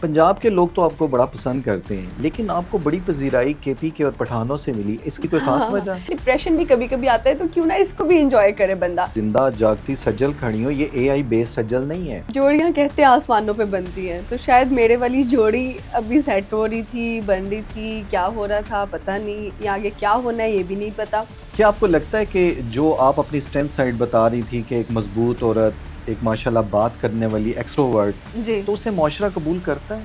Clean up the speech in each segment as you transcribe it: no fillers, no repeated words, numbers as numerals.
پنجاب کے لوگ تو آپ کو بڑا پسند کرتے ہیں، لیکن آپ کو بڑی پذیرائی کے پی کے اور پٹھانوں سے ملی، اس کی کوئی خاص وجہ؟ ڈپریشن بھی کبھی کبھی آتا ہے تو کیوں نہ اس کو بھی انجوائے کرے بندہ. زندہ جاگتی سجل کھڑی ہو، یہ اے آئی بیس سجل نہیں ہے. جوڑیاں کہتے ہیں آسمانوں پہ بنتی ہیں، تو شاید میرے والی جوڑی ابھی سیٹ ہو رہی تھی، بن رہی تھی، کیا ہو رہا تھا پتہ نہیں، یہ آگے کیا ہونا ہے یہ بھی نہیں پتا. کیا آپ کو لگتا ہے کہ جو آپ اپنی اسٹرینتھ سائڈ بتا رہی تھی کہ ایک مضبوط عورت، ایک ماشاءاللہ بات کرنے والی ایکسٹروورٹ، جی تو اسے معاشرہ قبول کرتا ہے؟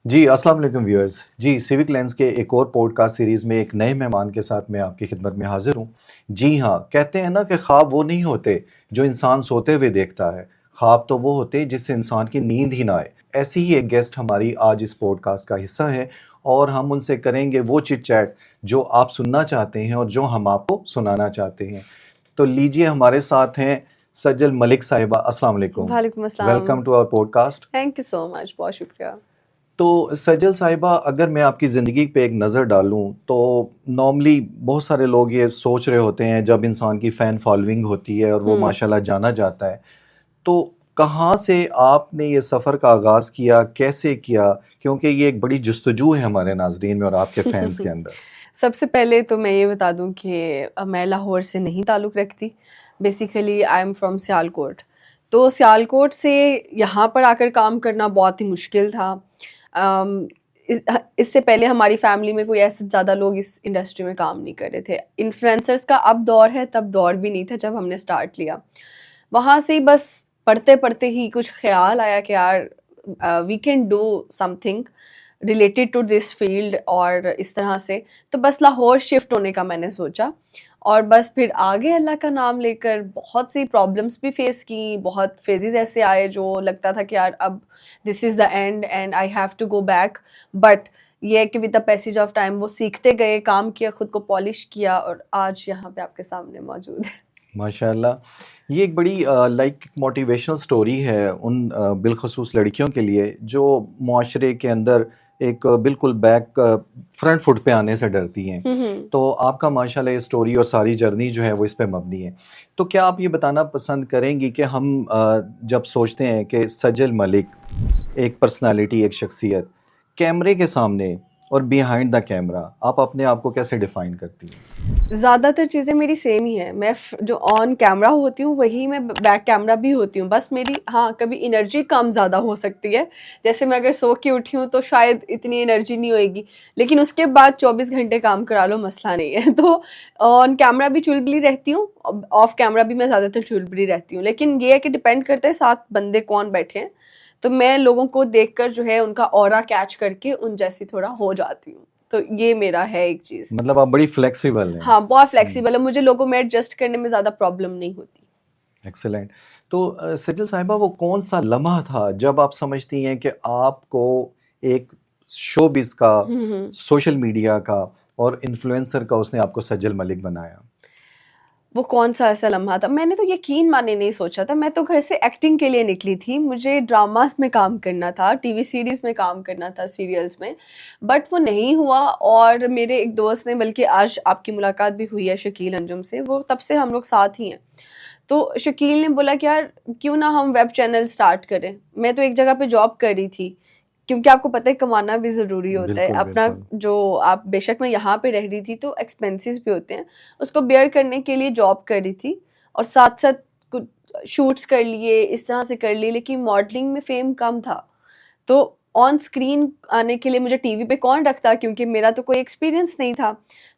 جی السلام علیکم ویورز. جی سیوک لینس کے ایک اور پوڈ کاسٹ سیریز میں ایک نئے مہمان کے ساتھ میں آپ کی خدمت میں حاضر ہوں. جی ہاں، کہتے ہیں نا کہ خواب وہ نہیں ہوتے جو انسان سوتے ہوئے دیکھتا ہے، خواب تو وہ ہوتے جس سے انسان کی نیند ہی نہ آئے. ایسی ہی ایک گیسٹ ہماری آج اس پوڈ کاسٹ کا حصہ ہے اور ہم ان سے کریں گے وہ چٹ چیٹ جو آپ سننا چاہتے ہیں اور جو ہم آپ کو سنانا چاہتے ہیں. تو لیجئے ہمارے ساتھ ہیں سجل ملک صاحبہ. السلام علیکم. وعلیکم السلام. Welcome to our podcast. Thank you so much, بہت شکریہ. تو سجل صاحبہ، اگر میں آپ کی زندگی پہ ایک نظر ڈالوں تو نارملی بہت سارے لوگ یہ سوچ رہے ہوتے ہیں جب انسان کی فین فالوئنگ ہوتی ہے اور وہ ماشاءاللہ جانا جاتا ہے، تو کہاں سے آپ نے یہ سفر کا آغاز کیا، کیسے کیا؟ کیونکہ یہ ایک بڑی جستجو ہے ہمارے ناظرین میں اور آپ کے فینس کے اندر. سب سے پہلے تو میں یہ بتا دوں کہ میں لاہور سے نہیں تعلق رکھتی. Basically I am from Sialkot. تو سیالکوٹ سے یہاں پر آ کر کام کرنا بہت ہی مشکل تھا. اس سے پہلے ہماری فیملی میں کوئی ایسے زیادہ لوگ اس انڈسٹری میں کام نہیں کر رہے تھے. انفلوئنسرز کا اب دور ہے، تب دور بھی نہیں تھا جب ہم نے سٹارٹ لیا. وہاں سے بس پڑھتے پڑھتے ہی کچھ خیال آیا کہ یار we can do something related to this field, اور اس طرح سے تو بس لاہور شفٹ ہونے کا میں نے سوچا. اور بس پھر آگے اللہ کا نام لے کر بہت سی پرابلمس بھی فیس کی، بہت فیزز ایسے آئے جو لگتا تھا کہ یار اب this is the end and I have to go back. But یہ کہ with the passage of time وہ سیکھتے گئے، کام کیا، خود کو پالش کیا، اور آج یہاں پہ آپ کے سامنے موجود ہے. ماشاءاللہ، یہ ایک بڑی لائک موٹیویشنل سٹوری ہے ان بالخصوص لڑکیوں کے لیے جو معاشرے کے اندر ایک بالکل بیک فرنٹ فٹ پہ آنے سے ڈرتی ہیں. تو آپ کا ماشاءاللہ یہ سٹوری اور ساری جرنی جو ہے وہ اس پہ مبنی ہے. تو کیا آپ یہ بتانا پسند کریں گی کہ ہم جب سوچتے ہیں کہ سجل ملک ایک پرسنالٹی، ایک شخصیت، کیمرے کے سامنے اور بیہائنڈ دا کیمرہ، آپ اپنے آپ کو کیسے ڈیفائن کرتی ہیں؟ زیادہ تر چیزیں میری سیم ہی ہیں. میں جو آن کیمرہ ہوتی ہوں وہی میں بیک کیمرہ بھی ہوتی ہوں. بس میری ہاں کبھی انرجی کم زیادہ ہو سکتی ہے. جیسے میں اگر سو کے اٹھی ہوں تو شاید اتنی انرجی نہیں ہوئے گی، لیکن اس کے بعد 24 گھنٹے کام کرا لو مسئلہ نہیں ہے. تو آن کیمرہ بھی چلبلی رہتی ہوں، آف کیمرہ بھی میں زیادہ تر چلبلی رہتی ہوں. لیکن یہ ہے کہ ڈپینڈ کرتا ہے ساتھ بندے کون بیٹھے ہیں. تو میں لوگوں کو دیکھ کر جو ہے ان کا اورا کیچ کر کے ان جیسی تھوڑا ہو جاتی ہوں. تو یہ میرا ہے ایک چیز. مطلب آپ بڑی فلیکسیبل ہیں. ہاں بہت فلیکسیبل ہے، مجھے لوگوں میں ایڈجسٹ کرنے میں زیادہ پرابلم نہیں ہوتی. ایکسلینٹ. تو سجل صاحبہ، وہ کون سا لمحہ تھا جب آپ سمجھتی ہیں کہ آپ کو ایک شوبز کا، سوشل میڈیا کا اور انفلوئنسر کا اس نے آپ کو سجل ملک بنایا؟ وہ کون سا ایسا لمحہ تھا؟ میں نے تو یقین مانے نہیں سوچا تھا. میں تو گھر سے ایکٹنگ کے لیے نکلی تھی، مجھے ڈراماز میں کام کرنا تھا، ٹی وی سیریز میں کام کرنا تھا، سیریلز میں. بٹ وہ نہیں ہوا. اور میرے ایک دوست نے، بلکہ آج آپ کی ملاقات بھی ہوئی ہے شکیل انجم سے، وہ تب سے ہم لوگ ساتھ ہی ہیں. تو شکیل نے بولا کہ یار کیوں نہ ہم ویب چینل سٹارٹ کریں. میں تو ایک جگہ پہ جاب کر رہی تھی، کیونکہ آپ کو پتہ ہے کمانا بھی ضروری ہوتا ہے. اپنا جو آپ، بے شک میں یہاں پہ رہ رہی تھی تو ایکسپینسز بھی ہوتے ہیں، اس کو بیئر کرنے کے لیے جاب کر رہی تھی، اور ساتھ ساتھ کچھ شوٹس کر لیے، اس طرح سے کر لیے. لیکن ماڈلنگ میں فیم کم تھا، تو آن اسکرین آنے کے لیے مجھے ٹی وی پہ کون رکھتا، کیونکہ میرا تو کوئی ایکسپیرینس نہیں تھا.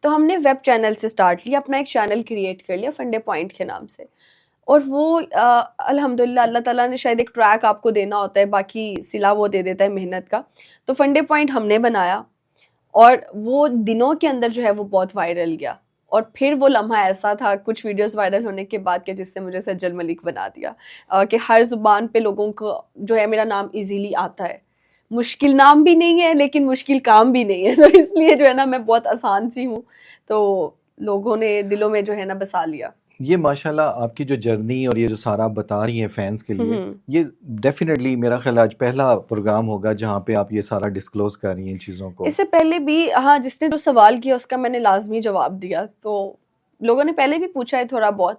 تو ہم نے ویب چینل سے سٹارٹ لیا، اپنا ایک چینل کریٹ کر لیا فنڈے پوائنٹ کے نام سے. اور وہ الحمدللہ اللہ تعالیٰ نے شاید ایک ٹریک آپ کو دینا ہوتا ہے، باقی سلا وہ دے دیتا ہے محنت کا. تو فنڈے پوائنٹ ہم نے بنایا، اور وہ دنوں کے اندر جو ہے وہ بہت وائرل گیا. اور پھر وہ لمحہ ایسا تھا کچھ ویڈیوز وائرل ہونے کے بعد کہ جس نے مجھے سجل ملک بنا دیا، کہ ہر زبان پہ لوگوں کو جو ہے میرا نام ایزیلی آتا ہے. مشکل نام بھی نہیں ہے لیکن مشکل کام بھی نہیں ہے، تو اس لیے جو ہے نا میں بہت آسان سی ہوں. تو لوگوں نے دلوں میں جو ہے نا بسا لیا. یہ ماشاءاللہ آپ کی جو جرنی اور یہ جو سارا آپ بتا رہی ہیں فینس کے لیے، یہ ڈیفینیٹلی میرا خیال آج پہلا پروگرام ہوگا جہاں پہ آپ یہ سارا ڈسکلوز کر رہی ہیں ان چیزوں کو. اس سے پہلے بھی ہاں جس نے جو سوال کیا اس کا میں نے لازمی جواب دیا. تو لوگوں نے پہلے بھی پوچھا ہے تھوڑا بہت،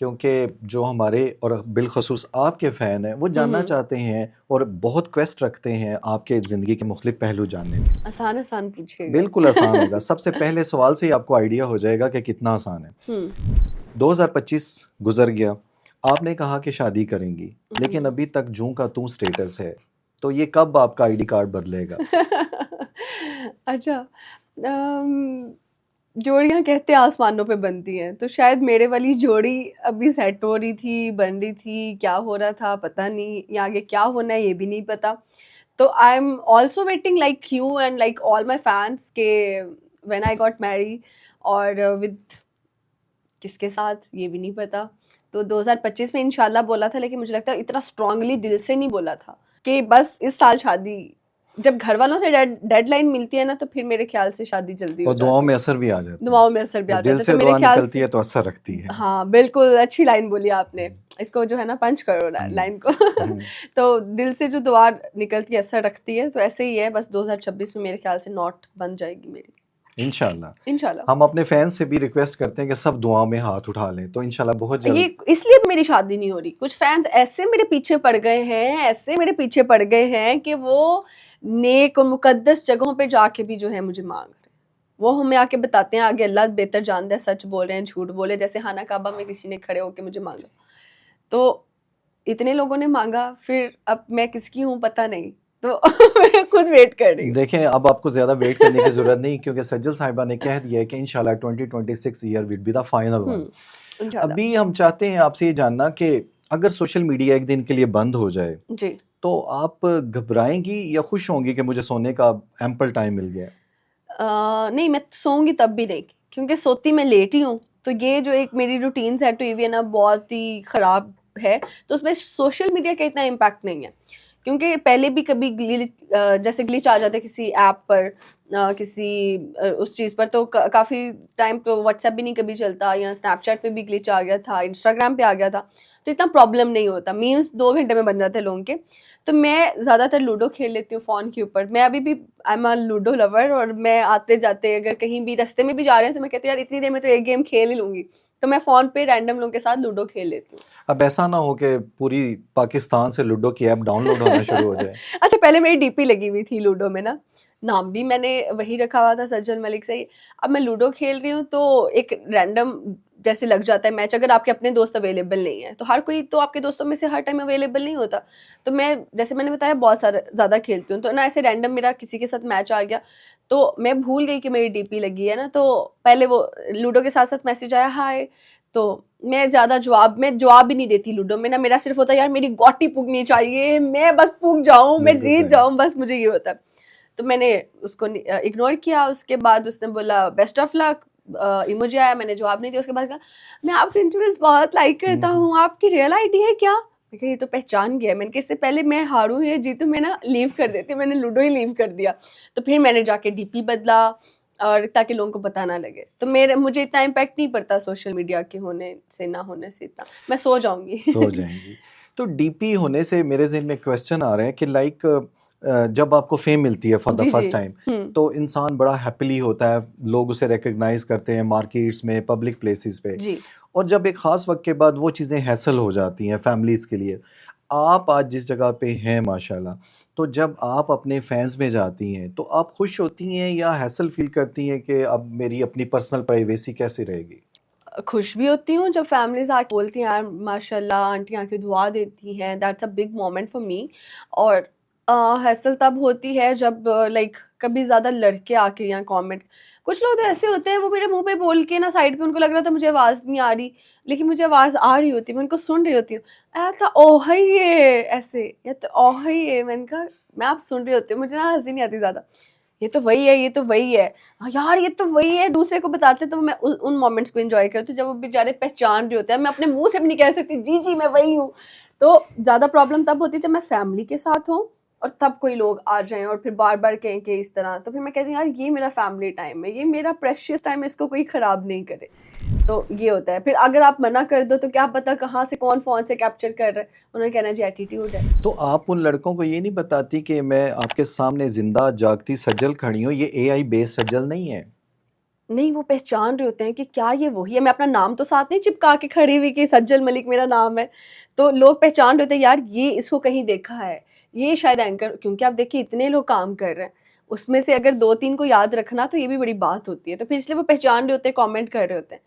کیونکہ جو ہمارے اور بالخصوص آپ کے فین ہیں وہ جاننا چاہتے ہیں اور بہت کویسٹ رکھتے ہیں آپ کے زندگی کے مختلف پہلو جاننے میں. آسان آسان پوچھیے گا. بالکل آسان ہوگا. سب سے پہلے سوال سے ہی آپ کو آئیڈیا ہو جائے گا کہ کتنا آسان ہے. 2025 گزر گیا, آپ نے کہا کہ شادی کریں گی, لیکن ابھی تک جوں کا توں سٹیٹس ہے, تو یہ کب آپ کا آئی ڈی کارڈ بدلے گا؟ اچھا, جوڑیاں کہتے ہیں آسمانوں پہ بنتی ہیں, تو شاید میرے والی جوڑی ابھی سیٹ ہو رہی تھی, بن رہی تھی, کیا ہو رہا تھا پتہ نہیں, یا آگے کیا ہونا ہے یہ بھی نہیں پتا. تو I am also waiting like you and like all my fans کہ وین آئی گاٹ میری, اور ود کس کے ساتھ یہ بھی نہیں پتا. تو 2025 میں انشاءاللہ بولا تھا, لیکن مجھے لگتا ہے اتنا اسٹرانگلی دل سے نہیں بولا تھا کہ بس اس سال شادی. جب گھر والوں سے ڈیڈ لائن ملتی ہے نا, تو پھر میرے خیال سے شادی جلدی ہو اور جاتی ہے. دعاؤں میں اثر بھی آ جاتا ہے. دعاؤں میں اثر بھی آ جاتا ہے. دل سے تو میرے دعا خیال نکلتی ہے تو اثر رکھتی ہے. ہاں بالکل اچھی لائن بولی آپ نے, اس کو جو ہے نا پنچ کرو لائن کو. تو دل سے جو دعا نکلتی ہے اثر رکھتی ہے, تو ایسے ہی ہے. بس 2026 میں میرے خیال سے نوٹ بن جائے گی میری انشاءاللہ. ہم اپنے فینس سے بھی ریکویسٹ کرتے ہیں کہ سب دعاؤں میں ہاتھ اٹھا لیں, تو انشاءاللہ بہت جلد. یہ اس لیے میری شادی نہیں ہو رہی. کچھ فینس ایسے میرے پیچھے پڑ گئے ہیں, ایسے میرے پیچھے پڑ گئے ہیں کہ وہ نیک اور مقدس جگہوں پہ جا کے بھی جو ہے مجھے مانگ رہے ہیں. وہ ہمیں آ کے بتاتے ہیں, آگے اللہ بہتر جانتا ہے سچ بول رہے ہیں جھوٹ بولے. جیسے خانہ کعبہ میں کسی نے کھڑے ہو کے مجھے مانگا, تو اتنے لوگوں نے مانگا, پھر اب میں کس کی ہوں پتہ نہیں, تو میں خود ویٹ کر رہی ہوں. دیکھیں اب آپ کو زیادہ ویٹ کرنے کی ضرورت نہیں, کیونکہ سجل صاحبہ نے کہہ دیا ہے کہ انشاءاللہ 2026 year will be the final one. ابھی ہم چاہتے ہیں آپ سے یہ جاننا کہ اگر سوشل میڈیا ایک دن کے لیے بند ہو جائے جی, تو آپ گھبرائیں گی یا خوش ہوں گی کہ مجھے سونے کا ایمپل ٹائم مل گیا؟ نہیں, میں سوؤں گی تب بھی نہیں, کیونکہ سوتی میں لیٹ ہی ہوں. تو یہ جو ایک میری روٹین سیٹ ہوئی ہوئی ہے نا, بہت ہی خراب ہے. تو اس میں سوشل میڈیا کا اتنا امپیکٹ نہیں ہے, کیونکہ پہلے بھی کبھی جیسے گلیچ آ جاتا ہے کسی ایپ پر, کسی اس چیز پر, تو کافی ٹائم تو واٹس ایپ بھی نہیں کبھی چلتا, یا اسنیپ چیٹ پہ بھی گلیچ آ گیا تھا, انسٹاگرام پہ آ گیا تھا, تو اتنا پرابلم نہیں ہوتا. میمز 2 گھنٹے میں بن جاتے ہیں لوگوں کے. تو میں زیادہ تر لوڈو کھیل لیتی ہوں فون کے اوپر. میں ابھی بھی I am a ludo lover, اور میں آتے جاتے اگر کہیں بھی رستے میں بھی جا رہے ہیں تو میں کہتی ہوں یار اتنی دیر میں تو ایک گیم کھیل ہی لوں گی, تو میں فون پہ رینڈم لوگوں کے ساتھ لوڈو کھیل لیتی ہوں. اب ایسا نہ ہو کہ پوری پاکستان سے لوڈو کی ایپ ڈاؤن لوڈ ہونا شروع ہو جائے. اچھا, پہلے میری ڈی پی لگی ہوئی تھی لوڈو میں نا, نام بھی میں نے وہی رکھا ہوا تھا سجل ملک سے ہی. اب میں لوڈو کھیل رہی ہوں تو ایک رینڈم جیسے لگ جاتا ہے میچ, اگر آپ کے اپنے دوست اویلیبل نہیں ہیں, تو ہر کوئی تو آپ کے دوستوں میں سے ہر ٹائم اویلیبل نہیں ہوتا. تو میں جیسے میں نے بتایا بہت زیادہ کھیلتی ہوں, تو نا ایسے رینڈم میرا کسی کے ساتھ میچ آ گیا, تو میں بھول گئی کہ میری ڈی پی لگی ہے نا. تو پہلے وہ لوڈو کے ساتھ ساتھ میسج آیا ہائے, تو میں زیادہ جواب بھی نہیں دیتی لوڈو میں نا. میرا صرف ہوتا ہے یار میری گوٹی پھونکنی چاہیے, میں بس پھونک جاؤں, میں جیت جاؤں, بس مجھے یہ ہوتا ہے. تو میں نے اس کو اگنور کیا. اس کے بعد اس نے بولا بیسٹ آف لک, ایموجی آیا, میں نے جواب نہیں دیا. اس کے بعد کہا میں آپ کے انٹرویوز بہت لائک کرتا ہوں, آپ کی ریئل آئی ڈی ہے کیا؟ میں کہا یہ تو پہچان گیا. میں نے کہا اس سے پہلے میں ہاروں یا جیتوں میں نا لیو کر دیتی, میں نے لوڈو ہی لیو کر دیا. تو پھر میں نے جا کے ڈی پی بدلا, اور تاکہ لوگوں کو پتہ نہ لگے. تو مجھے اتنا امپیکٹ نہیں پڑتا سوشل میڈیا کے ہونے سے نہ ہونے سے, اتنا میں سو جاؤں گی. سو جائیں گی. تو ڈی پی ہونے سے میرے ذہن میں کویسچن آ رہا ہے کہ لائک جب آپ کو فیم ملتی ہے فار دا فرسٹ ٹائم, تو انسان بڑا ہیپیلی ہوتا ہے, لوگ اسے ریکگنائز کرتے ہیں مارکیٹس میں, پبلک پلیسز پہ. اور جب ایک خاص وقت کے بعد وہ چیزیں ہیسل ہو جاتی ہیں فیملیز کے لیے. آپ آج جس جگہ پہ ہیں ماشاءاللہ, تو جب آپ اپنے فینس میں جاتی ہیں تو آپ خوش ہوتی ہیں یا ہیسل فیل کرتی ہیں کہ اب میری اپنی پرسنل پرائیویسی کیسے رہے گی؟ خوش بھی ہوتی ہوں جب فیملیز آ کے بولتی ہیں ماشاء اللہ آنٹی آ کے دعا دیتی ہیں, that's a big moment for me. اور حیصل تب ہوتی ہے جب لائک کبھی زیادہ لڑکے آ کے یا کامنٹ, کچھ لوگ تو ایسے ہوتے ہیں وہ میرے منہ پہ بول کے نا سائڈ پہ, ان کو لگ رہا تھا مجھے آواز نہیں آ رہی, لیکن مجھے آواز آ رہی ہوتی ہے, میں ان کو سن رہی ہوتی ہوں. ایسا اوہ یہ ایسے, یا تو اوہ یہ, میں نے کہا میں آپ سن رہی ہوتی ہوں, مجھے نا ہنسی نہیں آتی زیادہ. یہ تو وہی ہے, یہ تو وہی ہے یار, یہ تو وہی ہے. دوسرے کو بتاتے تو میں ان مومنٹس کو انجوائے کرتی ہوں جب وہ بیچارے پہچان رہے ہوتے ہیں. میں اپنے منہ سے بھی نہیں کہہ سکتی جی میں وہی ہوں. تو زیادہ پرابلم تب ہوتی ہے جب میں فیملی کے ساتھ ہوں اور تب کوئی لوگ آ جائیں اور پھر بار بار کہیں کہ اس طرح, تو پھر میں کہتی ہوں یار یہ میرا فیملی ٹائم ہے, یہ میرا پریشیس ٹائم ہے, اس کو کوئی خراب نہیں کرے. تو یہ ہوتا ہے. پھر اگر آپ منع کر دو تو کیا پتا کہاں سے کون فون سے کیپچر کر رہا ہے, انہوں نے کہنا جی ایٹیٹیوڈ ہے. تو آپ ان لڑکوں کو یہ نہیں بتاتی کہ میں آپ کے سامنے زندہ جاگتی سجل کھڑی ہوں, یہ اے آئی بیس سجل نہیں ہے؟ نہیں وہ پہچان رہے ہوتے ہیں کہ کیا یہ وہی ہے. میں اپنا نام تو ساتھ نہیں چپکا کے کھڑی ہوئی کہ سجل ملک میرا نام ہے, تو لوگ پہچان رہے ہوتے ہیں یار یہ اس کو کہیں دیکھا ہے, یہ شاید اینکر, کیونکہ آپ دیکھیے اتنے لوگ کام کر رہے ہیں, اس میں سے اگر 2-3 کو یاد رکھنا تو یہ بھی بڑی بات ہوتی ہے, تو پھر اس لیے وہ پہچان رہے ہوتے ہیں, کامنٹ کر رہے ہوتے ہیں.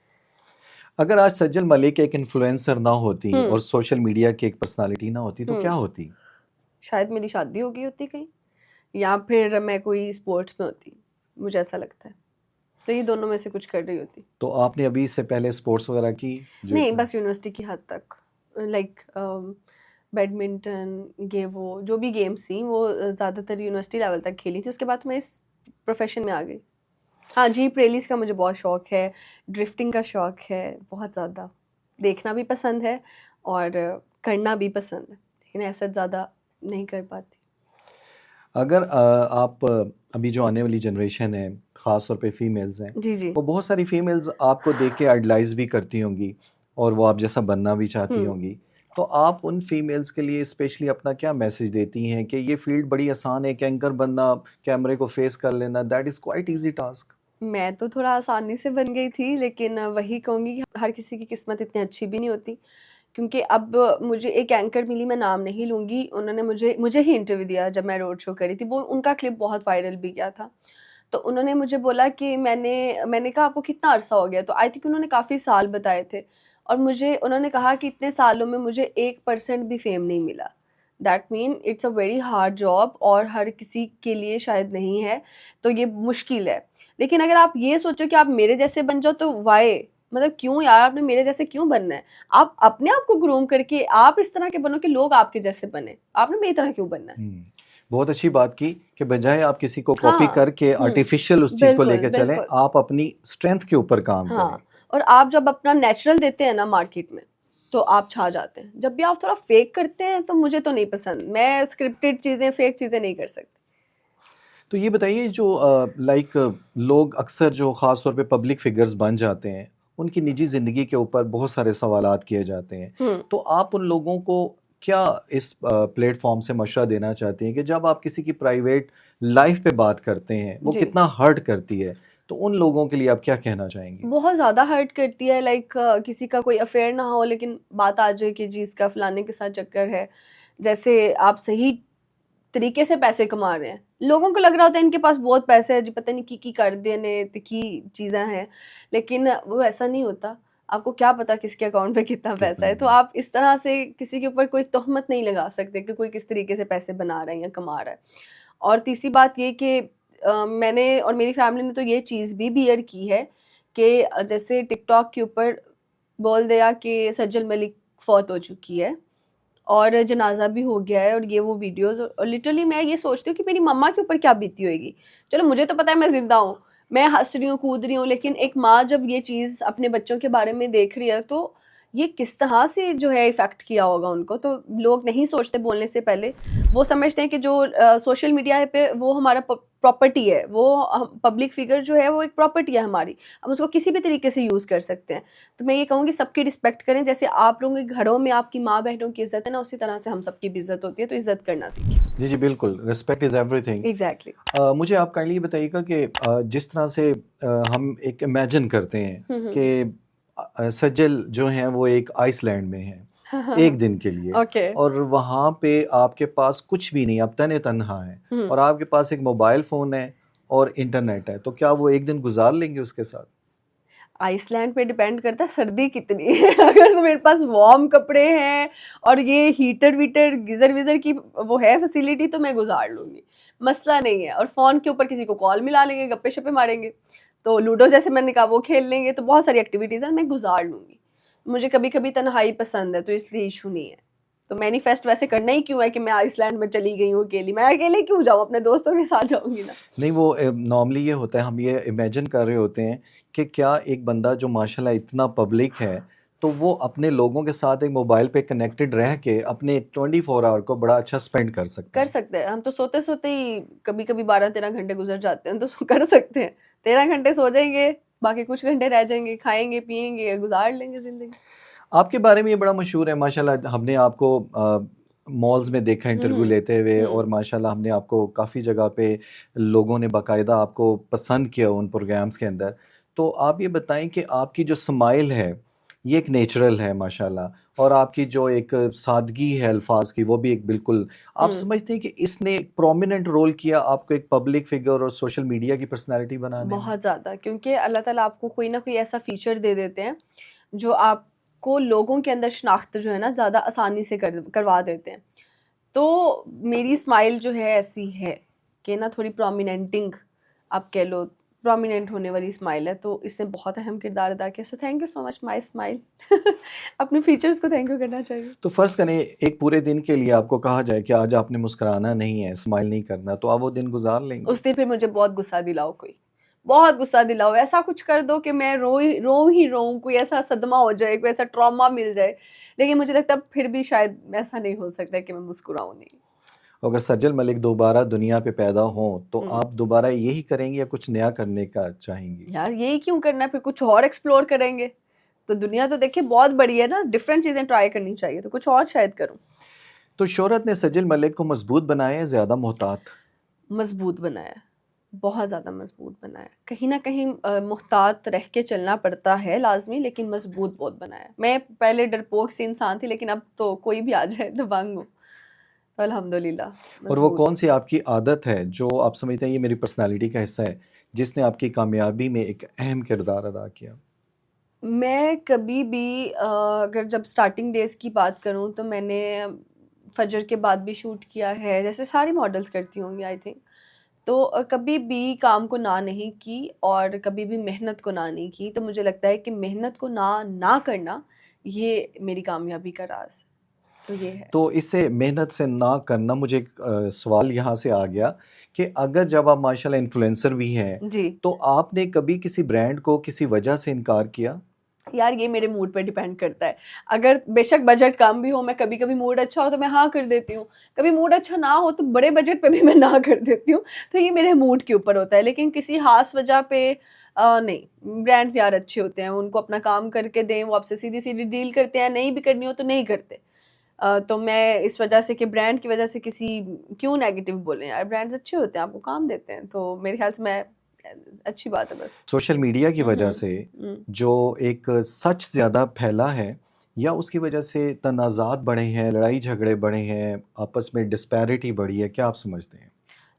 اگر آج سجل ملک ایک انفلوئنسر نہ ہوتی اور سوشل میڈیا کی ایک پرسنالٹی نہ ہوتی تو کیا ہوتی؟ شاید میری شادی ہو گئی ہوتی کہیں, یا پھر میں کوئی اسپورٹس میں ہوتی, مجھے ایسا لگتا ہے. تو یہ دونوں میں سے کچھ کر رہی ہوتی. تو آپ نے ابھی اس سے پہلے اسپورٹس وغیرہ کی؟ نہیں, بس یونیورسٹی کی حد تک, لائک بیڈمنٹن, یہ وہ جو بھی گیمس تھیں وہ زیادہ تر یونیورسٹی لیول تک کھیلی تھی. اس کے بعد میں اس پروفیشن میں آ گئی. ہاں جیپ ریلیز کا مجھے بہت شوق ہے, ڈرفٹنگ کا شوق ہے بہت زیادہ, دیکھنا بھی پسند ہے اور کرنا بھی پسند ہے, لیکن ایسا زیادہ نہیں کر پاتی. اگر آپ ابھی جو آنے والی جنریشن ہے, خاص طور پہ فیمیلز ہیں, جی وہ بہت ساری فیمیلز آپ کو دیکھ کے آئیڈلائز بھی کرتی ہوں گی اور وہ آپ جیسا بننا بھی چاہتی ہوں گی, تو آپ ان فیمیلز کے لیے اسپیشلی اپنا کیا میسج دیتی ہیں کہ یہ فیلڈ بڑی آسان ہے, ایک اینکر بننا, کیمرے کو فیس کر لینا, that is quite easy task. میں تو تھوڑا آسانی سے بن گئی تھی, لیکن وہی کہوں گی کہ ہر کسی کی قسمت اتنی اچھی بھی نہیں ہوتی, کیونکہ اب مجھے ایک اینکر ملی, میں نام نہیں لوں گی, انہوں نے مجھے ہی انٹرویو دیا جب میں روڈ شو کری تھی, وہ ان کا کلپ بہت وائرل بھی گیا تھا. تو انہوں نے مجھے بولا کہ میں نے کہا آپ کو کتنا عرصہ ہو گیا, تو آئی تھنک انہوں نے کافی سال بتائے تھے, اور انہوں نے کہا کہ اتنے سالوں میں مجھے 1% بھی فیم نہیں ملا. That mean it's a very hard job, اور ہر کسی کے لیے شاید نہیں ہے, تو یہ مشکل ہے. لیکن اگر آپ یہ سوچو کہ آپ میرے جیسے بن جاؤ تو وائی, مطلب کیوں یار, آپ نے میرے جیسے کیوں بننا ہے؟ آپ اپنے آپ کو گروم کر کے آپ اس طرح کے بنو کہ لوگ آپ کے جیسے بنے, آپ نے میری طرح کیوں بننا ہے؟ بہت اچھی بات کی کہ بجائے آپ کسی کو کاپی کر کے آرٹیفیشل اس چیز کو لے کے چلیں, آپ اپنی اسٹرینتھ کے اوپر کام کریں. اور آپ جب اپنا نیچرل دیتے ہیں نا مارکیٹ میں تو آپ چھا جاتے ہیں. جب بھی آپ تھوڑا فیک کرتے ہیں تو مجھے تو نہیں پسند, میں اسکرپٹڈ چیزیں, فیک چیزیں نہیں کر سکتی. تو یہ بتائیے, جو لائک لوگ اکثر جو خاص طور پہ پبلک فگرز بن جاتے ہیں, ان کی نجی زندگی کے اوپر بہت سارے سوالات کیے جاتے ہیں, تو آپ ان لوگوں کو کیا اس پلیٹ فارم سے مشورہ دینا چاہتے ہیں کہ جب آپ کسی کی پرائیویٹ لائف پہ بات کرتے ہیں وہ کتنا ہرٹ کرتی ہے, تو ان لوگوں کے لیے آپ کیا کہنا چاہیں گے؟ بہت زیادہ ہرٹ کرتی ہے. لائک کسی کا کوئی افیئر نہ ہو لیکن بات آ جائے کہ جی اس کا فلانے کے ساتھ چکر ہے, جیسے آپ صحیح طریقے سے پیسے کما رہے ہیں, لوگوں کو لگ رہا ہوتا ہے ان کے پاس بہت پیسے ہے, جو پتہ نہیں کی کر دینے کی چیزیں ہیں, لیکن وہ ایسا نہیں ہوتا. آپ کو کیا پتا کس کے اکاؤنٹ پہ کتنا پیسہ ہے, تو آپ اس طرح سے کسی کے اوپر کوئی تہمت نہیں لگا سکتے کہ کوئی کس طریقے سے پیسے بنا رہا ہے یا کما رہا ہے. اور تیسری بات یہ کہ میں نے اور میری فیملی نے تو یہ چیز بھی بیئر کی ہے کہ جیسے ٹک ٹاک کے اوپر بول دیا کہ سجل ملک فوت ہو چکی ہے اور جنازہ بھی ہو گیا ہے, اور یہ وہ ویڈیوز, اور لٹرلی میں یہ سوچتی ہوں کہ میری مما کے اوپر کیا بیتی ہوئے گی. چلو مجھے تو پتہ ہے میں زندہ ہوں, میں ہنس رہی ہوں, کود رہی ہوں, لیکن ایک ماں جب یہ چیز اپنے بچوں کے بارے میں دیکھ رہی ہے تو یہ کس طرح سے جو ہے افیکٹ کیا ہوگا ان کو. تو لوگ نہیں سوچتے بولنے سے پہلے, وہ سمجھتے ہیں کہ جو سوشل میڈیا پہ وہ ہمارا پراپرٹی ہے, وہ پبلک فگر جو ہے وہ ایک پراپرٹی ہے ہماری, ہم اس کو کسی بھی طریقے سے یوز کر سکتے ہیں. تو میں یہ کہوں گی سب کی رسپیکٹ کریں, جیسے آپ لوگوں کے گھروں میں آپ کی ماں بہنوں کی عزت ہے نا, اسی طرح سے ہم سب کی بھی عزت ہوتی ہے, تو عزت کرنا سیکھیں. جی بالکل, respect is every thing. Exactly. مجھے آپ کائنڈلی بتائیے گا کہ جس طرح سے ہم ایک امیجن کرتے ہیں کہ سجل جو ہیں وہ ایک آئس لینڈ میں ہیں ایک دن کے لیے, اور وہاں پہ آپ کے پاس کچھ بھی نہیں, آپ تنہا ہیں, اور آپ کے پاس ایک موبائل فون ہے اور انٹرنیٹ ہے, تو کیا وہ ایک دن گزار لیں گے اس کے ساتھ؟ آئس لینڈ پہ ڈیپینڈ کرتا ہے سردی کتنی ہے. اگر تو میرے پاس وارم کپڑے ہیں اور یہ ہیٹر ویٹر گیزر ویزر کی وہ ہے فیسیلیٹی تو میں گزار لوں گی, مسئلہ نہیں ہے. اور فون کے اوپر کسی کو کال ملا لیں گے, گپے شپے ماریں گے, تو لوڈو جیسے میں نے کہا وہ کھیل لیں گے, تو بہت ساری ایکٹیویٹیز ہیں, میں گزار لوں گی. مجھے کبھی کبھی تنہائی پسند ہے, تو اس لیے ایشو نہیں ہے. تو مینیفیسٹ ویسے کرنا ہی کیوں ہے کہ میں آئس لینڈ میں چلی گئی ہوں اکیلی, میں اکیلے کیوں جاؤں, اپنے دوستوں کے ساتھ جاؤں گی نا. نہیں, وہ نارملی یہ ہوتا ہے, ہم یہ امیجن کر رہے ہوتے ہیں کہ کیا ایک بندہ جو ماشاءاللہ اتنا پبلک ہے تو وہ اپنے لوگوں کے ساتھ ایک موبائل پہ کنیکٹڈ رہ کے اپنے 24 آور کو بڑا اچھا سپینڈ کر سکتے ہیں. کر سکتے ہیں, ہم تو سوتے سوتے ہی کبھی کبھی 12-13 گھنٹے گزر جاتے ہیں, تو کر سکتے ہیں. 13 گھنٹے سو جائیں گے, باقی کچھ گھنٹے رہ جائیں گے, کھائیں گے پیئیں گے, گزار لیں گے زندگی. آپ کے بارے میں یہ بڑا مشہور ہے ماشاءاللہ, ہم نے آپ کو مالز میں دیکھا انٹرویو لیتے ہوئے, اور ماشاءاللہ ہم نے آپ کو کافی جگہ پہ لوگوں نے باقاعدہ آپ کو پسند کیا ان پروگرامز کے اندر. تو آپ یہ بتائیں کہ آپ کی جو سمائل ہے یہ ایک نیچرل ہے ماشاءاللہ، اور آپ کی جو ایک سادگی ہے الفاظ کی وہ بھی ایک بالکل، آپ ہوں سمجھتے ہیں کہ اس نے ایک پرومیننٹ رول کیا آپ کو ایک پبلک فگر اور سوشل میڈیا کی پرسنالٹی بنانے میں؟ بہت زیادہ، کیونکہ اللہ تعالیٰ آپ کو کوئی نہ کوئی ایسا فیچر دے دیتے ہیں جو آپ کو لوگوں کے اندر شناخت جو ہے نا زیادہ آسانی سے کروا دیتے ہیں. تو میری اسمائل جو ہے ایسی ہے کہ نا تھوڑی پرومیننٹنگ آپ کہہ لو، پرومیننٹ ہونے والی اسمائل ہے، تو اس نے بہت اہم کردار ادا کیا. So thank you so much my smile. اپنے فیچرز کو تھینک یو کرنا چاہیے. تو فرض کریں ایک پورے دن کے لیے آپ کو کہا جائے کہ آج آپ نے مسکرانا نہیں ہے، اسمائل نہیں کرنا، تو آپ وہ دن گزار لیں گے؟ اس دن پھر مجھے بہت غصہ دلاؤ، کوئی بہت غصہ دلاؤ، ایسا کچھ کر دو کہ میں رو ہی رہوں، کوئی ایسا صدمہ ہو جائے، کوئی ایسا ٹراما مل جائے. لیکن مجھے لگتا ہے پھر بھی شاید ایسا نہیں ہو سکتا کہ میں مسکراؤں نہیں. اگر سجل ملک دوبارہ دنیا پہ پیدا ہوں تو ہوں. آپ دوبارہ یہی کریں گے یا کچھ نیا کرنے کا چاہیں گے؟ یار یہی کیوں کرنا ہے، پھر کچھ اور ایکسپلور کریں گے. تو دنیا تو دیکھیں بہت بڑی ہے نا، ڈفرینٹ چیزیں ٹرائی کرنی چاہیے، تو کچھ اور شاید کروں. تو شہرت نے سجل ملک کو مضبوط بنایا ہے زیادہ محتاط؟ مضبوط بنایا، بہت زیادہ مضبوط بنایا. کہیں نہ کہیں محتاط رہ کے چلنا پڑتا ہے لازمی، لیکن مضبوط بہت بنایا. میں پہلے ڈرپوک سی انسان تھی، لیکن اب تو کوئی بھی آ جائے دبنگ ہوں. تو الحمدللہ اور وہ مضبوط. کون سی آپ کی عادت ہے جو آپ سمجھتے ہیں یہ میری پرسنالٹی کا حصہ ہے، جس نے آپ کی کامیابی میں ایک اہم کردار ادا کیا؟ میں کبھی بھی اگر جب سٹارٹنگ ڈیز کی بات کروں تو میں نے فجر کے بعد بھی شوٹ کیا ہے، جیسے ساری ماڈلز کرتی ہوں گی آئی تھنک. تو کبھی بھی کام کو نہ نہیں کی اور کبھی بھی محنت کو نہ نہیں کی. تو مجھے لگتا ہے کہ محنت کو نہ کرنا یہ میری کامیابی کا راز ہے. تو یہ ہے. تو اس سے محنت سے نہ کرنا، مجھے ایک سوال یہاں سے آ گیا کہ اگر جب آپ ماشاءاللہ انفلوئنسر بھی ہیں جی تو آپ نے کبھی کسی برانڈ کو کسی وجہ سے انکار کیا؟ یار یہ میرے موڈ پہ ڈیپینڈ کرتا ہے. اگر بے شک بجٹ کم بھی ہو، میں کبھی کبھی موڈ اچھا ہو تو میں ہاں کر دیتی ہوں، کبھی موڈ اچھا نہ ہو تو بڑے بجٹ پہ بھی میں نہ کر دیتی ہوں. تو یہ میرے موڈ کے اوپر ہوتا ہے. لیکن کسی خاص وجہ پہ نہیں. برانڈز یار اچھے ہوتے ہیں، ان کو اپنا کام کر کے دیں، وہ آپ سے سیدھی سیدھی ڈیل کرتے ہیں. نہیں بھی کرنی ہو تو نہیں کرتے. تو میں اس وجہ سے کہ برانڈ کی وجہ سے کسی کیوں نیگیٹو بولیں، یار برانڈز اچھے ہوتے ہیں، آپ کو کام دیتے ہیں. تو میرے خیال سے میں اچھی بات ہے بس. سوشل میڈیا کی وجہ سے ہوں. جو ایک سچ زیادہ پھیلا ہے، یا اس کی وجہ سے تنازعات بڑھے ہیں، لڑائی جھگڑے بڑھے ہیں، آپس میں ڈسپیرٹی بڑھی ہے، کیا آپ سمجھتے ہیں؟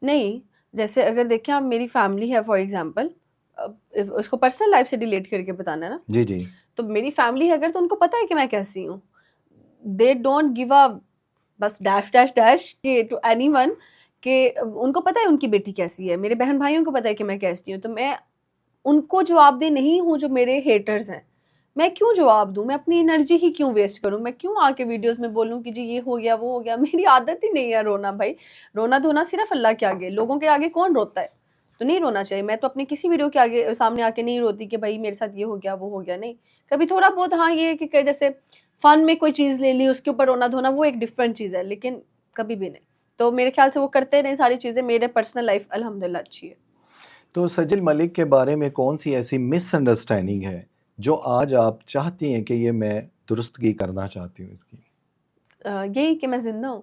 نہیں، جیسے اگر دیکھیں آپ میری فیملی ہے فار ایگزامپل، اس کو پرسنل لائف سے ڈیلیٹ کر کے بتانا ہے نا. جی جی. تو میری فیملی ہے اگر، تو ان کو پتہ ہے کہ میں کیسی ہوں. دے ڈونٹ گیو اے بس dash dash dash to anyone, کہ ان کو پتہ ہے ان کی بیٹی کیسی ہے. میرے بہن بھائیوں کو پتہ ہے کہ میں کیسی ہوں. تو میں ان کو جواب دہ نہیں ہوں جو میرے ہیٹرز ہیں. میں کیوں جواب دوں؟ میں اپنی انرجی ہی کیوں ویسٹ کروں؟ میں کیوں آ کے ویڈیوز میں بولوں کہ جی یہ ہو گیا وہ ہو گیا؟ میری عادت ہی نہیں ہے رونا بھائی. رونا دھونا صرف اللہ کے آگے، لوگوں کے آگے کون روتا ہے؟ تو نہیں رونا چاہیے. میں تو اپنی کسی ویڈیو کے آگے سامنے آ کے نہیں روتی کہ بھائی میرے ساتھ یہ ہو گیا وہ ہو گیا. نہیں، کبھی تھوڑا بہت ہاں یہ ہے کہ جیسے فن میں کوئی چیز لے لی اس کے اوپر رونا دھونا، وہ ایک ڈفرینٹ چیز ہے، لیکن کبھی بھی نہیں. تو میرے خیال سے وہ کرتے نہیں ساری چیزیں. میرے پرسنل لائف الحمدللہ اچھی ہے. تو سجل ملک کے بارے میں کون سی ایسی مس انڈرسٹینڈنگ ہے جو آج آپ چاہتی ہیں کہ یہ میں درستگی کرنا چاہتی ہوں اس کی؟ یہی کہ میں زندہ ہوں.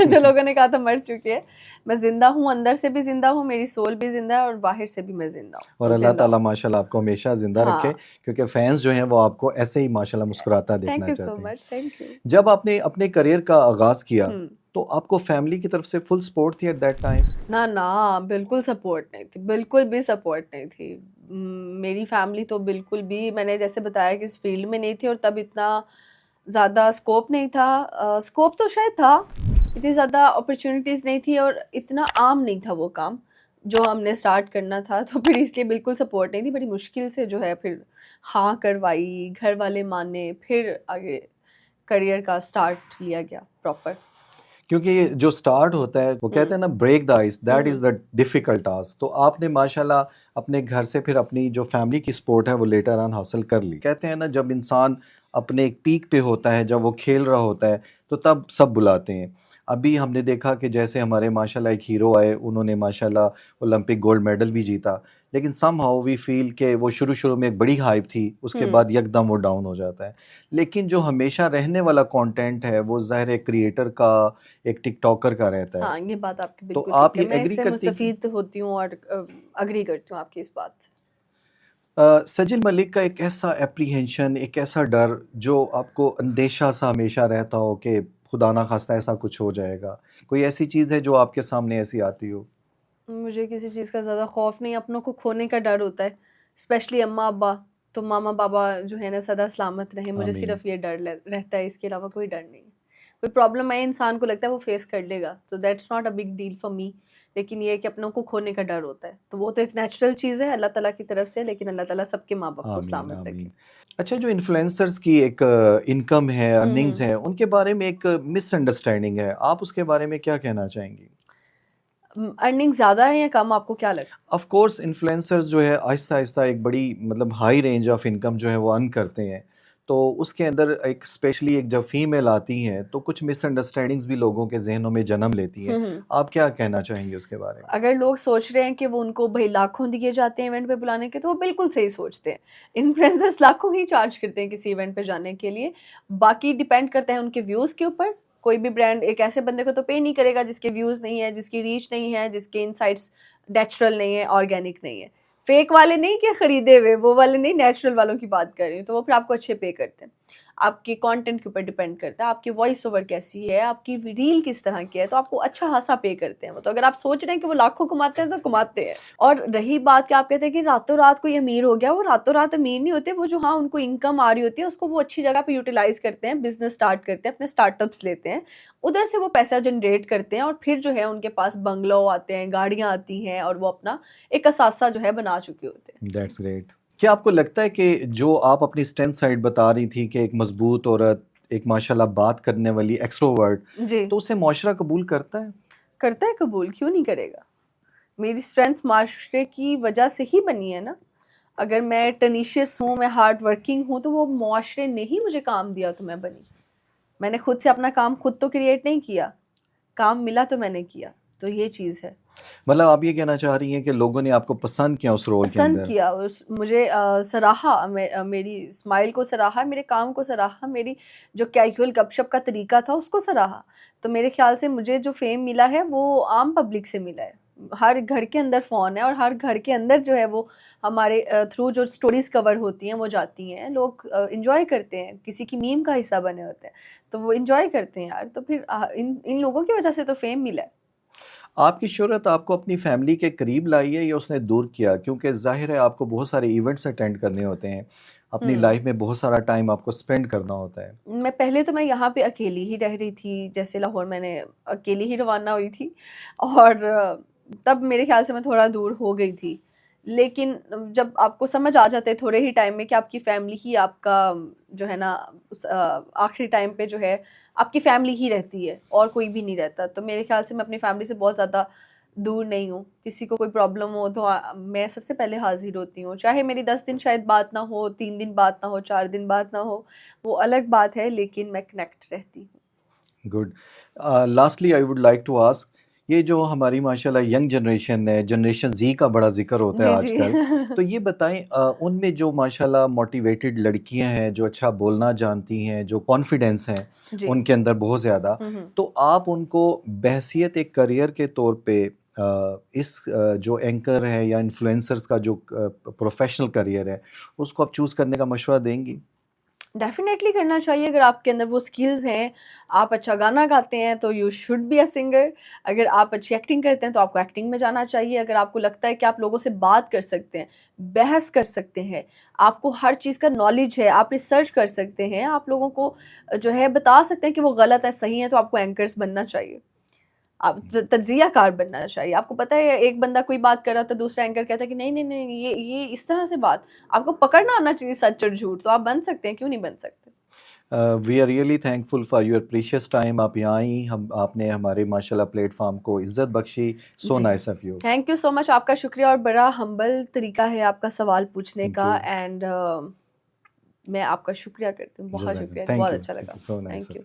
جو لوگوں نے کہا تھا مر چکی ہے، میں زندہ ہوں، اندر سے بھی زندہ ہوں، میری سول بھی زندہ ہے، اور باہر سے بھی میں زندہ ہوں. اور اللہ تعالیٰ ماشاءاللہ آپ کو ہمیشہ زندہ ہاں. رکھے، کیونکہ فینس جو ہیں وہ آپ کو ایسے ہی ماشاءاللہ مسکراتا تھینک دیکھنا یو سو چاہتے ہیں. مچ. Thank you. جب آپ نے اپنے کریئر کا آغاز کیا تو آپ کو فیملی کی طرف سے فل سپورٹ تھی ایٹ دیٹ ٹائم؟ نہ بالکل سپورٹ نہیں تھی، بالکل بھی سپورٹ نہیں تھی. میری فیملی تو بالکل بھی، میں نے جیسے بتایا کہ اس فیلڈ میں نہیں تھی، اور تب اتنا زیادہ اسکوپ نہیں تھا. اسکوپ تو شاید تھا، اتنی زیادہ اپرچونیٹیز نہیں تھی، اور اتنا عام نہیں تھا وہ کام جو ہم نے اسٹارٹ کرنا تھا. تو پھر اس لیے بالکل سپورٹ نہیں تھی. بڑی مشکل سے جو ہے پھر ہاں کروائی، گھر والے مانے، پھر آگے کریئر کا اسٹارٹ لیا گیا پراپر. کیونکہ یہ جو سٹارٹ ہوتا ہے وہ کہتے ہیں نا break the ice, that is the difficult task. تو آپ نے ماشاءاللہ اپنے گھر سے پھر اپنی جو فیملی کی سپورٹ ہے وہ لیٹر آن حاصل کر لی. کہتے ہیں نا جب انسان اپنے ایک پیک پہ ہوتا ہے، جب وہ کھیل رہا ہوتا ہے تو تب سب بلاتے ہیں. ابھی ہم نے دیکھا کہ جیسے ہمارے ماشاءاللہ ایک ہیرو آئے، انہوں نے ماشاءاللہ اولمپک گولڈ میڈل بھی جیتا، لیکن سم ہاؤ وی فیل کہ وہ شروع میں ایک بڑی ہائپ تھی، اس کے بعد یکدم وہ ڈاؤن ہو جاتا ہے. لیکن جو ہمیشہ رہنے والا کانٹینٹ ہے وہ ظاہر ہے کریٹر کا، ایک ٹک ٹاکر کا رہتا ہے. ہاں یہ بات آپ کی تو بالکل آپ ٹھیک ہے، یہ میں اس ایگری سے کرتی ہیں؟ مستفید ہوتی ہوں اور اگری کرتی ہوں آپ کی اس بات سے. سجل ملک کا ایک ایسا اپریہینشن، ایک ایسا ڈر جو آپ کو اندیشہ سا ہمیشہ رہتا ہو کہ خدا نہ خواستہ ایسا کچھ ہو جائے گا، کوئی ایسی چیز ہے جو آپ کے سامنے ایسی آتی ہو؟ مجھے کسی چیز کا زیادہ خوف نہیں، اپنوں کو کھونے کا ڈر ہوتا ہے، اسپیشلی اماں ابا. تو ماما بابا جو ہے نا سدا سلامت رہیں، مجھے آمین. صرف یہ ڈر رہتا ہے، اس کے علاوہ کوئی ڈر نہیں ہے. کوئی پرابلم آئے انسان کو لگتا ہے وہ فیس کر لے گا، تو that's not a big deal for me. لیکن یہ ہے کہ اپنوں کو کھونے کا ڈر ہوتا ہے، تو وہ تو ایک نیچرل چیز ہے اللہ تعالیٰ کی طرف سے، لیکن اللہ تعالیٰ سب کے ماں باپ کو آمین سلامت آمین. رکھے. اچھا، جو انفلوئنسرز کی ایک انکم ہے، ارننگز ہیں، ان کے بارے میں ایک مس انڈرسٹینڈنگ ہے، آپ اس کے بارے میں کیا کہنا چاہیں گی؟ ارننگ زیادہ ہے یا کم، آپ کو کیا لگتا ہے؟ آف کورس انفلوئنسرز جو ہے آہستہ آہستہ ایک بڑی مطلب ہائی رینج آف انکم جو ہے وہ ارن کرتے ہیں، تو اس کے اندر ایک اسپیشلی ایک جب فیمیل آتی ہیں تو کچھ مس انڈرسٹینڈنگز بھی لوگوں کے ذہنوں میں جنم لیتی ہیں. آپ کیا کہنا چاہیں گے اس کے بارے میں؟ اگر لوگ سوچ رہے ہیں کہ وہ ان کو بھائی لاکھوں دیے جاتے ہیں ایونٹ پہ بلانے کے، تو وہ بالکل صحیح سوچتے ہیں. انفلوئنسرز لاکھوں ہی چارج کرتے ہیں کسی ایونٹ پہ جانے کے لیے. باقی ڈیپینڈ کرتا ہے ان کے ویوز کے اوپر. کوئی بھی برانڈ ایک ایسے بندے کو تو پے نہیں کرے گا جس کے ویوز نہیں ہے، جس کی ریچ نہیں ہے، جس کے انسائٹس نیچرل نہیں ہے، آرگینک نہیں ہے. فیک والے نہیں کہ خریدے ہوئے، وہ والے نہیں، نیچرل والوں کی بات کر رہی ہوں، تو وہ پھر آپ کو اچھے پے کرتے ہیں. آپ کی کانٹینٹ کے اوپر ڈیپینڈ کرتا ہے، آپ کی وائس اوور کیسی ہے، آپ کی ریل کس طرح کی ہے، تو آپ کو اچھا خاصا پے کرتے ہیں وہ. تو اگر آپ سوچ رہے ہیں کہ وہ لاکھوں کماتے ہیں تو کماتے ہیں. اور رہی بات کہ آپ کہتے ہیں کہ راتوں رات کوئی امیر ہو گیا، وہ راتوں رات امیر نہیں ہوتے. وہ جو ہاں ان کو انکم آ رہی ہوتی ہے اس کو وہ اچھی جگہ پہ یوٹیلائز کرتے ہیں، بزنس اسٹارٹ کرتے ہیں، اپنے اسٹارٹ اپس لیتے ہیں، ادھر سے وہ پیسہ جنریٹ کرتے ہیں، اور پھر جو ہے ان کے پاس بنگلو آتے ہیں، گاڑیاں آتی ہیں، اور وہ اپنا ایک اثاثہ جو ہے بنا چکے ہوتے ہیں. That's great. کیا آپ کو لگتا ہے کہ جو آپ اپنی اسٹرینتھ سائڈ بتا رہی تھی کہ ایک مضبوط عورت، ایک ماشاءاللہ بات کرنے والی ایکسٹروورٹ، جی تو اسے معاشرہ قبول کرتا ہے؟ کرتا ہے قبول، کیوں نہیں کرے گا. میری اسٹرینتھ معاشرے کی وجہ سے ہی بنی ہے نا. اگر میں ٹینیشیس ہوں، میں ہارڈ ورکنگ ہوں، تو وہ معاشرے نے ہی مجھے کام دیا تو میں بنی. میں نے خود سے اپنا کام خود تو کریٹ نہیں کیا، کام ملا تو میں نے کیا. تو یہ چیز ہے. مطلب آپ یہ کہنا چاہ رہی ہیں کہ لوگوں نے آپ کو پسند کیا اس رول کے پسند اندر؟ کیا، مجھے سراہا، میری اسمائل کو سراہا، میرے کام کو سراہا، میری جو کیجول گپ شپ کا طریقہ تھا اس کو سراہا. تو میرے خیال سے مجھے جو فیم ملا ہے وہ عام پبلک سے ملا ہے. ہر گھر کے اندر فون ہے، اور ہر گھر کے اندر جو ہے وہ ہمارے تھرو جو سٹوریز کور ہوتی ہیں وہ جاتی ہیں، لوگ انجوائے کرتے ہیں، کسی کی میم کا حصہ بنے ہوتے ہیں، تو وہ انجوائے کرتے ہیں یار. تو پھر ان لوگوں کی وجہ سے تو فیم ملا ہے. آپ کی شہرت آپ کو اپنی فیملی کے قریب لائی ہے یا اس نے دور کیا؟ کیونکہ ظاہر ہے آپ کو بہت سارے ایونٹس اٹینڈ کرنے ہوتے ہیں، اپنی لائف میں بہت سارا ٹائم آپ کو سپینڈ کرنا ہوتا ہے. میں پہلے تو میں یہاں پہ اکیلی ہی رہ رہی تھی، جیسے لاہور میں نے اکیلی ہی روانہ ہوئی تھی، اور تب میرے خیال سے میں تھوڑا دور ہو گئی تھی. لیکن جب آپ کو سمجھ آ جاتے تھوڑے ہی ٹائم میں کہ آپ کی فیملی ہی آپ کا جو ہے نا آخری ٹائم پہ جو ہے آپ کی فیملی ہی رہتی ہے اور کوئی بھی نہیں رہتا. تو میرے خیال سے میں اپنی فیملی سے بہت زیادہ دور نہیں ہوں. کسی کو کوئی پرابلم ہو تو میں سب سے پہلے حاضر ہوتی ہوں، چاہے میری 10 دن شاید بات نہ ہو، 3 دن بات نہ ہو، 4 دن بات نہ ہو، وہ الگ بات ہے، لیکن میں کنیکٹ رہتی ہوں. Good. Lastly I would like to ask, یہ جو ہماری ماشاءاللہ ینگ جنریشن ہے، جنریشن زی کا بڑا ذکر ہوتا ہے جی آج جی کل، تو یہ بتائیں ان میں جو ماشاءاللہ موٹیویٹڈ لڑکیاں ہیں، جو اچھا بولنا جانتی ہیں، جو کانفیڈنس ہیں جی ان کے اندر بہت زیادہ، تو آپ ان کو بحیثیت ایک کریئر کے طور پہ اس جو اینکر ہے یا انفلوئنسرز کا جو پروفیشنل کریئر ہے اس کو آپ چوز کرنے کا مشورہ دیں گی؟ ڈیفینیٹلی کرنا چاہیے. اگر آپ کے اندر وہ اسکلز ہیں، آپ اچھا گانا گاتے ہیں تو you should be a singer. اگر آپ اچھی ایکٹنگ کرتے ہیں تو آپ کو ایکٹنگ میں جانا چاہیے. اگر آپ کو لگتا ہے کہ آپ لوگوں سے بات کر سکتے ہیں، بحث کر سکتے ہیں، آپ کو ہر چیز کا نالج ہے، آپ ریسرچ کر سکتے ہیں، آپ لوگوں کو جو ہے بتا سکتے ہیں کہ وہ غلط ہے صحیح ہے، تو آپ کو اینکرز بننا چاہیے. آپ تجزیہ کار بننا چاہیے. آپ کو پتہ ہے ایک بندہ کوئی بات کر رہا تو دوسرا اینکر کہتا ہے کہ نہیں نہیں نہیں، یہ اس طرح سے بات، آپ کو پکڑنا آنا چاہیے سچ اور جھوٹ. تو آپ بن سکتے ہیں، کیوں نہیں بن سکتے. We are really thankful for your precious time. آپ یہاں آئیں، آپ نے ہمارے ماشاءاللہ پلیٹ فارم کو عزت بخشی. So ji nice of you. Thank you so much. آپ کا شکریہ، اور بڑا ہمبل طریقہ ہے آپ کا سوال پوچھنے تھینک کا، یو. اینڈ میں آپ کا شکریہ کرتی ہوں. بہت جزاک اللہ. شکریہ، تھینک بہت یو. اچھا لگا. So nice. Thank you.